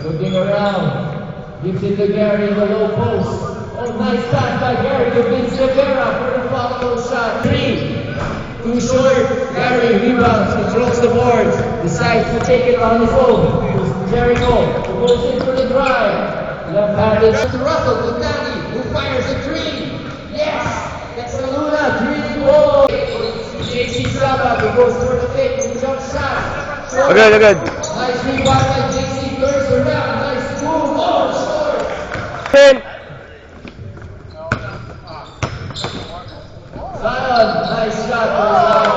Looking around. Gives it to Gary in the low post. Oh, nice pass by Gary to Vince Rivera for the follow shot. 3. Too short. Gary rebounds, controls the boards. Decides to take it on his own. Jericho goes in for the drive. Left-handed to Russell to Danny, who fires a 3. Yes! That's the Luna 3 goal. JC Saba who goes for the fake and jump shot. Agad. Nice rebound by JC, turns around. Nice move. Oh, short. Pin. Zion, nice shot.